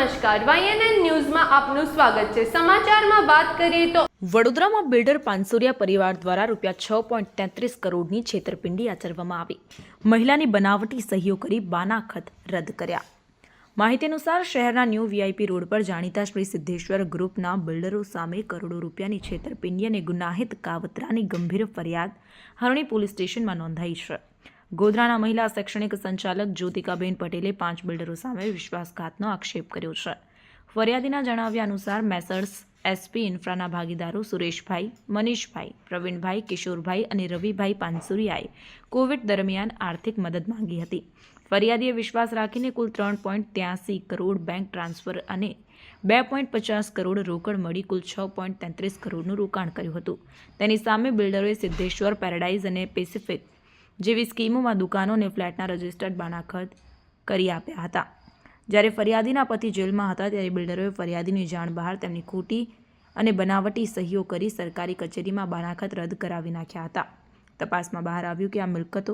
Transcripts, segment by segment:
નમસ્કાર, YNN ન્યૂઝમાં આપનું સ્વાગત છે। સમાચારમાં વાત કરીએ તો વડોદરામાં બિલ્ડર પાનસુરિયા પરિવાર દ્વારા ₹6.33 કરોડની છેતરપિંડી આચરવામાં આવી। મહિલાની બનાવટી સહીઓ કરી બાનાખત રદ કર્યા। માહિતી અનુસાર શહેરના ન્યૂ VIP રોડ પર જાણીતા શ્રી સિદ્ધેશ્વર ગ્રુપના બિલ્ડરો સામે કરોડો રૂપિયાની છેતરપિંડી અને ગુનાહિત કાવતરાની ગંભીર ફરિયાદ હરણી પોલીસ સ્ટેશનમાં નોંધાઈ છે। ગોધરાના મહિલા શૈક્ષણિક સંચાલક જ્યોતિકાબેન પટેલે 5 બિલ્ડરો સામે વિશ્વાસઘાતનો આક્ષેપ કર્યો છે। ફરિયાદીના જણાવ્યા અનુસાર મેસર્સ SP ઇન્ફ્રાના ભાગીદારો સુરેશભાઈ, મનીષભાઈ, પ્રવીણભાઈ, કિશોરભાઈ અને રવિભાઈ પાનસુરિયાએ કોવિડ દરમિયાન આર્થિક મદદ માંગી હતી। ફરિયાદીએ વિશ્વાસ રાખીને કુલ 3.83 કરોડ બેંક ટ્રાન્સફર અને 2.50 કરોડ રોકડ મળી કુલ 6.33 કરોડનું રોકાણ કર્યું હતું। તેની સામે બિલ્ડરોએ સિદ્ધેશ્વર, પેરાડાઇઝ અને પેસિફિક જેવી સ્કીમોમાં દુકાનો અને ફ્લેટના રજિસ્ટર્ડ બાનાખત કરી આપ્યા હતા। જ્યારે ફરિયાદીના પતિ જેલમાં હતા ત્યારે બિલ્ડરોએ ફરિયાદીની જાણ બહાર તેમની ખોટી અને બનાવટી સહીઓ કરી સરકારી કચેરીમાં બાનાખત રદ કરાવી નાખ્યા હતા। તપાસમાં બહાર આવ્યું કે આ મિલકતો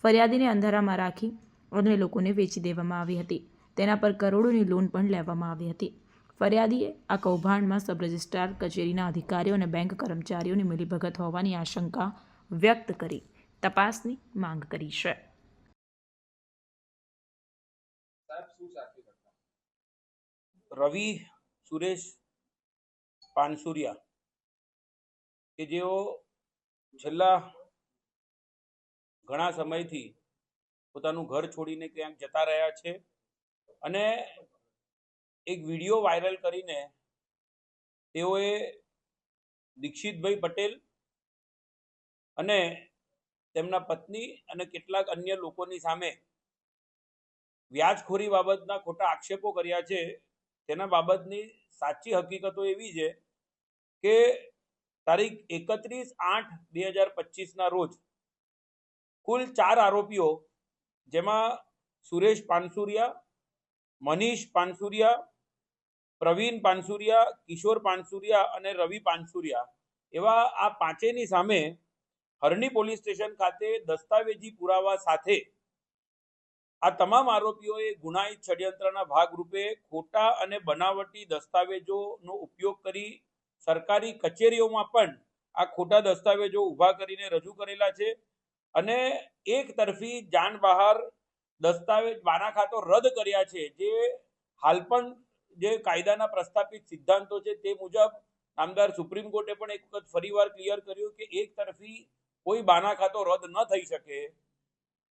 ફરિયાદીને અંધારામાં રાખી અન્ય લોકોને વેચી દેવામાં આવી હતી। તેના પર કરોડોની લોન પણ લેવામાં આવી હતી। ફરિયાદીએ આ કૌભાંડમાં સબ રજિસ્ટ્રાર કચેરીના અધિકારીઓ અને બેંક કર્મચારીઓની મિલીભગત હોવાની આશંકા વ્યક્ત કરી તપાસની માંગ કરી છે। રવિ સુરેશ પાનસુરિયા કે જેઓ છેલ્લા ઘણા સમયથી પોતાનું ઘર છોડીને ક્યાંક જતા રહ્યા છે અને એક વિડીયો વાયરલ કરીને તેઓએ દીક્ષિતભાઈ પટેલ અને તેમના પત્ની અને કેટલાક અન્ય લોકોની સામે વ્યાજખોરી બાબતના ખોટા આક્ષેપો કર્યા છે। તેના બાબતની સાચી હકીકતો એવી છે કે તારીખ 31/8/2025ના રોજ કુલ 4 આરોપીઓ જેમાં સુરેશ પાનસુરિયા, મનીષ પાનસુરિયા, પ્રવીણ પાનસુરિયા, કિશોર પાનસુરિયા અને રવિ પાનસુરિયા એવા આ પાંચેયની સામે હરણી પોલીસ સ્ટેશન ખાતે દસ્તાવેજી પુરાવા સાથે આ તમામ આરોપીઓએ ગુનાહિત ષડયંત્રના ભાગરૂપે ખોટા અને બનાવટી દસ્તાવેજોનો ઉપયોગ કરી સરકારી કચેરીઓમાં પણ આ ખોટા દસ્તાવેજો ઊભા કરીને રજૂ કરેલા છે અને એક તરફી જાણ બહાર દસ્તાવેજ બાનાખાતો રદ કર્યા છે। જે હાલ પણ જે કાયદાના પ્રસ્થાપિત સિદ્ધાંતો છે તે મુજબ નામદાર સુપ્રીમ કોર્ટે પણ એક વખત ફરીવાર ક્લિયર કર્યું કે એક તરફી કોઈ બાનાખાતો રદ ન થઈ શકે।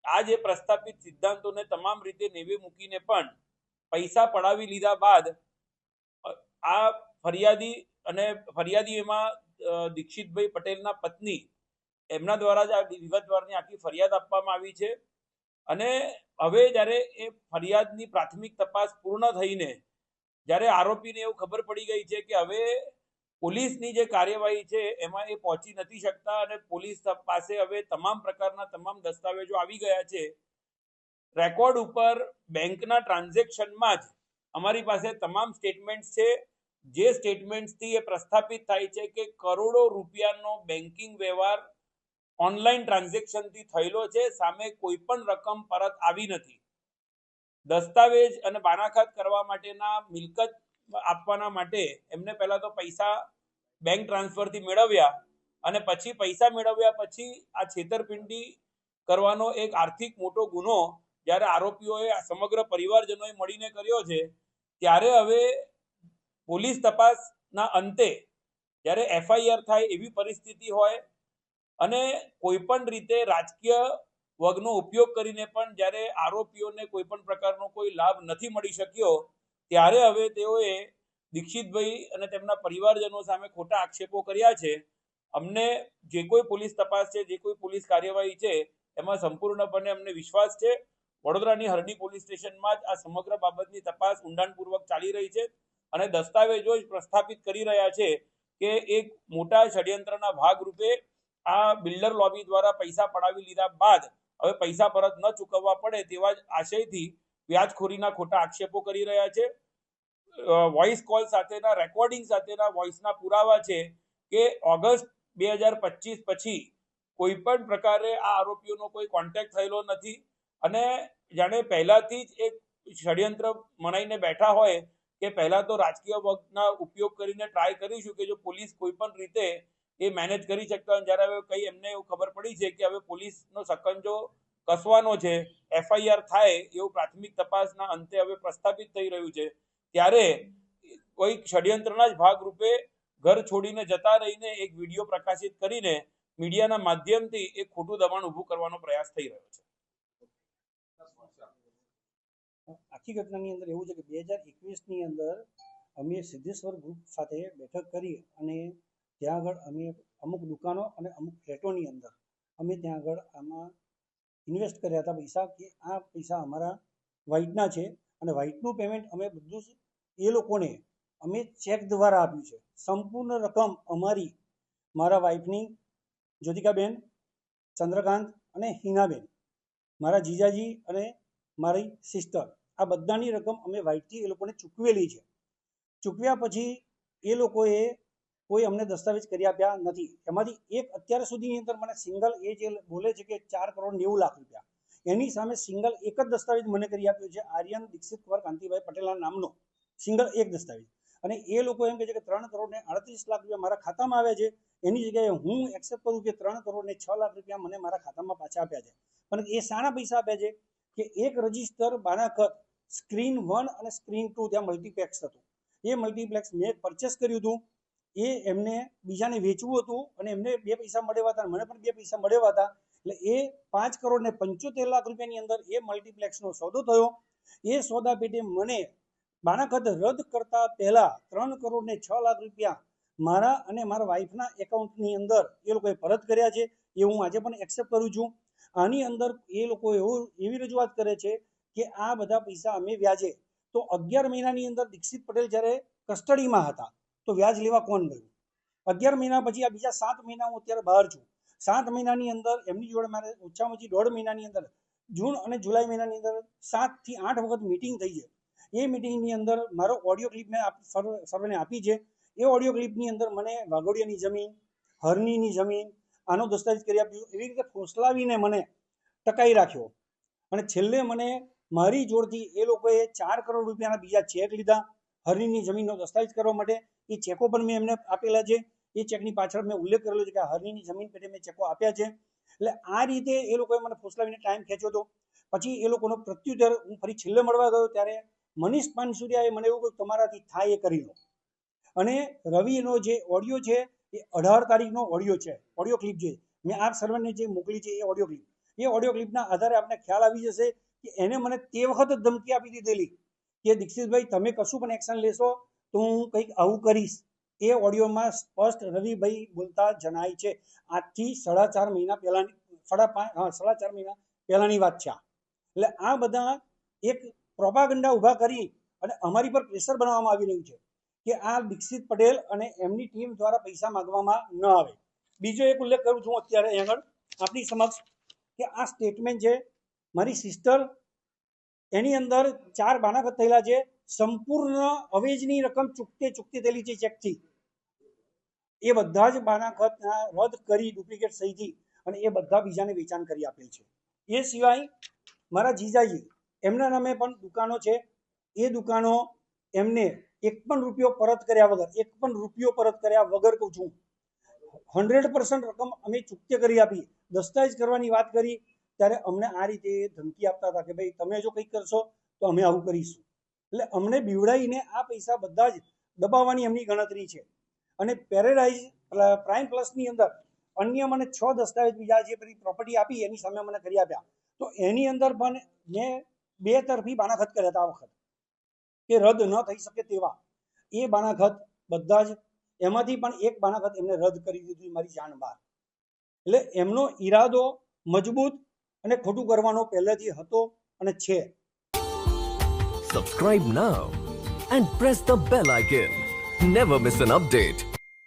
આ જે પ્રસ્થાપિત સિદ્ધાંતોને તમામ રીતે નેવે મૂકીને પણ પૈસા પડાવી લીધા બાદ આ ફરિયાદી એમાં દીક્ષિતભાઈ પટેલના પત્ની એમના દ્વારા જ આ વિગતવારની આખી ફરિયાદ આપવામાં આવી છે અને હવે જ્યારે એ ફરિયાદની પ્રાથમિક તપાસ પૂર્ણ થઈને જ્યારે આરોપીને એવું ખબર પડી ગઈ છે કે હવે પોલીસની જે કાર્યવાહી છે એમાં એ પહોંચી નથી શકતા અને પોલીસ પાસે હવે તમામ પ્રકારના તમામ દસ્તાવેજો આવી ગયા છે। રેકોર્ડ ઉપર બેંકના ટ્રાન્ઝેક્શનમાં જ અમારી પાસે તમામ સ્ટેટમેન્ટ્સ છે જે સ્ટેટમેન્ટ્સથી એ પ્રસ્થાપિત થાય છે કે કરોડો રૂપિયાનો બેન્કિંગ વ્યવહાર ઓનલાઈન ટ્રાન્ઝેક્શનથી થયેલો છે, સામે કોઈ પણ રકમ પરત આવી નથી। દસ્તાવેજ અને બાનાખત કરવા માટેના મિલકત આપવાના માટે એમને પહેલા તો પૈસા બેંક ટ્રાન્સફરથી મેળવ્યા અને પછી પૈસા મેળવ્યા પછી આ છેતરપિંડી કરવાનો એક આર્થિક મોટો ગુનો જ્યારે આરોપીઓએ આ સમગ્ર પરિવારજનોએ મળીને કર્યો છે ત્યારે હવે પોલીસ તપાસના અંતે જ્યારે FIR થાય એવી પરિસ્થિતિ હોય અને કોઈ પણ રીતે રાજકીય વર્ગનો ઉપયોગ કરીને પણ જ્યારે આરોપીઓને કોઈ પણ પ્રકારનો કોઈ લાભ નથી મળી શક્યો ત્યારે હવે તેઓએ દીક્ષિતભાઈ અને તેમના પરિવારજનો સામે ખોટા આક્ષેપો કર્યા છે। અમને જે કોઈ પોલીસ તપાસ છે, જે કોઈ પોલીસ કાર્યવાહી છે એમાં સંપૂર્ણપણે અમને વિશ્વાસ છે। વડોદરાની હરણી પોલીસ સ્ટેશનમાં જ આ સમગ્ર બાબતની તપાસ ઊંડાણપૂર્વક ચાલી રહી છે અને દસ્તાવેજો જ પ્રસ્થાપિત કરી રહ્યા છે કે એક મોટા ષડયંત્રના ભાગરૂપે આ બિલ્ડર લોબી દ્વારા પૈસા પડાવી લીધા બાદ હવે પૈસા પરત ન ચૂકવવા પડે તેવા જ આશયથી વ્યાજખોરીના ખોટા આક્ષેપો કરી રહ્યા છે। વોઇસ કોલ સાથેના રેકોર્ડિંગ સાથેના વોઇસના પુરાવા છે કે ઓગસ્ટ 2025 પછી કોઈ પણ પ્રકારે આ આરોપીઓનો કોઈ કોન્ટેક્ટ થયેલો નથી અને જાણે પહેલાથી જ એક ષડયંત્ર મનાઈને બેઠા હોય કે પહેલા તો રાજકીય વર્ગના ઉપયોગ કરીને ટ્રાય કરીશું કે જો પોલીસ કોઈ પણ રીતે એ મેનેજ કરી શકતા હોય. જ્યારે હવે કઈ એમને એવું ખબર પડી છે કે હવે પોલીસનો સકંજો કસવાનો છે, FIR થાય એવું પ્રાથમિક તપાસના અંતે હવે પ્રસ્થાપિત થઈ રહ્યું છે, ત્યારે કોઈ ષડયંત્રના જ ભાગરૂપે ઘર છોડીને જતા રહીને એક વિડીયો પ્રકાશિત કરીને મીડિયાના માધ્યમથી એક ખોટું દબાણ ઊભું કરવાનો પ્રયાસ થઈ રહ્યો છે. આખી ઘટનાની અંદર એવું છે કે 2021ની અંદર અમે સિદ્ધેશ્વર ગ્રુપ સાથે બેઠક કરી અને ત્યાં આગળ અમે અમુક દુકાનો અને અમુક ફ્લેટોની અંદર અમે ત્યાં આગળ આમાં ઇન્વેસ્ટ કર્યા હતા પૈસા, કે આ પૈસા અમારા વ્હાઇટના છે અને વ્હાઇટનું પેમેન્ટ અમે બધું જ એ લોકોને અમે ચેક દ્વારા આપ્યું છે. સંપૂર્ણ રકમ અમારી, મારા વાઇફની જ્યોતિકાબેન, ચંદ્રકાંત અને હિનાબેન, મારા જીજાજી અને મારી સિસ્ટર, આ બધાની રકમ અમે વ્હાઇટથી એ લોકોને ચૂકવેલી છે. ચૂકવ્યા પછી એ લોકોએ કોઈ અમને દસ્તાવેજ કરી આપ્યા નથી. એમાંથી એક અત્યાર સુધીની અંદર મને સિંગલ એ જે બોલે છે કે 4,90,00,000 રૂપિયા, એની સામે સિંગલ એક જ દસ્તાવેજ મને કરી આપ્યો છે, આર્યન દીક્ષિત કુંવર કાંતિભાઈ પટેલના નામનો સિંગલ એક દસ્તાવેજ. અને એ લોકો એમ કહે છે કે 3,38,00,000 રૂપિયા મારા ખાતામાં આવ્યા છે. એની જગ્યાએ હું એક્સેપ્ટ કરું કે 3,06,00,000 રૂપિયા મને મારા ખાતામાં પાછા આપ્યા છે. પણ એ શાના પૈસા આપ્યા છે કે એક રજિસ્ટર બાનાખત સ્ક્રીન 1 અને સ્ક્રીન 2 ત્યાં મલ્ટીપ્લેક્સ હતું. એ મલ્ટીપ્લેક્સ મેં પરચેસ કર્યું હતું, એ એમને બીજાને વેચવું હતું અને એમને 2 પૈસા મળ્યા હતા, મને પણ 2 પૈસા મળ્યા હતા. એટલે એ 5,75,00,000 રૂપિયાની અંદર એ મલ્ટીપ્લેક્સનો સોદો થયો. એ સોદા પેટે મને બાનાખત રદ કરતા પહેલા 3,06,00,000 રૂપિયા મારા અને મારા વાઇફના એકાઉન્ટની અંદર એ લોકોએ પરત કર્યા છે. એ હું આજે પણ એક્સેપ્ટ કરું છું. આની અંદર એ લોકો એવી રજૂઆત કરે છે કે આ બધા પૈસા અમે વ્યાજે, તો 11 મહિનાની અંદર દીક્ષિત પટેલ જ્યારે કસ્ટડીમાં હતા તો વ્યાજ લેવા કોણ ગયું? 11 મહિના પછી આ બીજા 7 મહિના હું અત્યારે બહાર છું. 7 મહિનાની અંદર એમની જોડે મારે ઓછામાં ઓછી 1.5 મહિનાની અંદર જૂન અને જુલાઈ મહિનાની અંદર 7 થી 8 વખત મિટિંગ થઈ છે. એ મિટિંગની અંદર મારો ઓડિયો ક્લિપ મેં સર્વેને આપી છે. એ ઓડિયો ક્લિપની અંદર મને વાઘોડિયાની જમીન, હરણીની જમીન, આનો દસ્તાવેજ કરી આપ્યું. એવી રીતે ફોસલાવીને મને ટકાઈ રાખ્યો અને છેલ્લે મને મારી જોડથી એ લોકોએ 4 કરોડ રૂપિયાના બીજા ચેક લીધા હરણીની જમીનનો દસ્તાવેજ કરવા માટે. એ ચેકો પણ મેં એમને આપેલા છે. એ ચેકની પાછળ મેં ઉલ્લેખ કરેલો છે કે હરણીની જમીન પેટે મેં ચેકો આપ્યા છે. એટલે આ રીતે એ લોકોએ મને ફોસલાવીને ટાઈમ ખેંચ્યો હતો. પછી એ લોકોનો પ્રત્યુત્તર હું ફરી છેલ્લે મળવા ગયો ત્યારે મનીષ પાનસુરિયાએ મને એવું કહ્યું તમારાથી થાય એ કરી લો. અને રવિનો જે ઓડિયો છે એ 18 તારીખનો ઓડિયો છે, ઓડિયો ક્લિપ છે. મેં આપ સર્વને જે મોકલી છે એ ઓડિયો ક્લિપ, એ ઓડિયો ક્લિપના આધારે આપણે ખ્યાલ આવી જશે કે એને મને તે વખત જ ધમકી આપી દીધેલી કે દીક્ષિતભાઈ તમે કશું પણ એક્શન લેશો તો હું કંઈક આવું કરીશ. એ ઓડિયોમાં સ્પષ્ટ રવિભાઈ બોલતા જણાય છે. આજથી 4.5 મહિના પહેલાની 4.5 મહિના પહેલાની વાત છે. એટલે આ બધા એક પ્રોપાગન્ડા ઊભા કરી અને અમારી પર પ્રેશર બનાવવામાં આવી રહ્યું છે કે આ દીક્ષિત પટેલ અને એમની ટીમ દ્વારા પૈસા માંગવામાં ન આવે. બીજો એક ઉલ્લેખ કરું છું અત્યારે અહીં આગળ આપણી સમક્ષ કે આ સ્ટેટમેન્ટ છે મારી સિસ્ટર, એની અંદર 4 બાનાખત થયેલા છે. સંપૂર્ણ અવેજની રકમ ચૂકતી થયેલી છે ચેકથી. એ બધા જ બાનાખતના રદ કરી ડુપ્લિકેટ સહીથી અને એ બધા બીજાને વેચાણ કરી આપેલ છે. એ સિવાય મારા જીજાજી એમના નામે પણ દુકાનો છે. એ દુકાનો એમને 1 પણ રૂપિયો પરત કર્યા વગર કહું છું 100% રકમ અમે ચૂકતે કરી આપી. દસ્તાવેજ કરવાની વાત કરી ત્યારે અમને આ રીતે ધમકી આપતા હતા કે ભાઈ તમે જો કંઈક કરશો તો અમે આવું કરીશું. એટલે અમને બીવડાવીને આ પૈસા બધા જ દબાવવાની એમની ગણતરી છે. અને પેરેડાઇઝ પ્રાઇમ પ્લસની અંદર અન્ય મને 6 દસ્તાવેજ બીજા જે બધી પ્રોપર્ટી આપી એની સામે મને કરી આપ્યા. તો એની અંદર પણ મેં 2 તરફી બાનાખત કર્યા હતા આ વખત કે રદ ન થઈ શકે તેવા. એ બાનાખત બધા જ, એમાંથી પણ એક બાનાખત એમને રદ કરી દીધું મારી જાણ બહાર. એટલે એમનો ઈરાદો મજબૂત અને ખોટું કરવાનો પહેલેથી હતો અને છે. Subscribe now and press the bell icon. Never miss an update.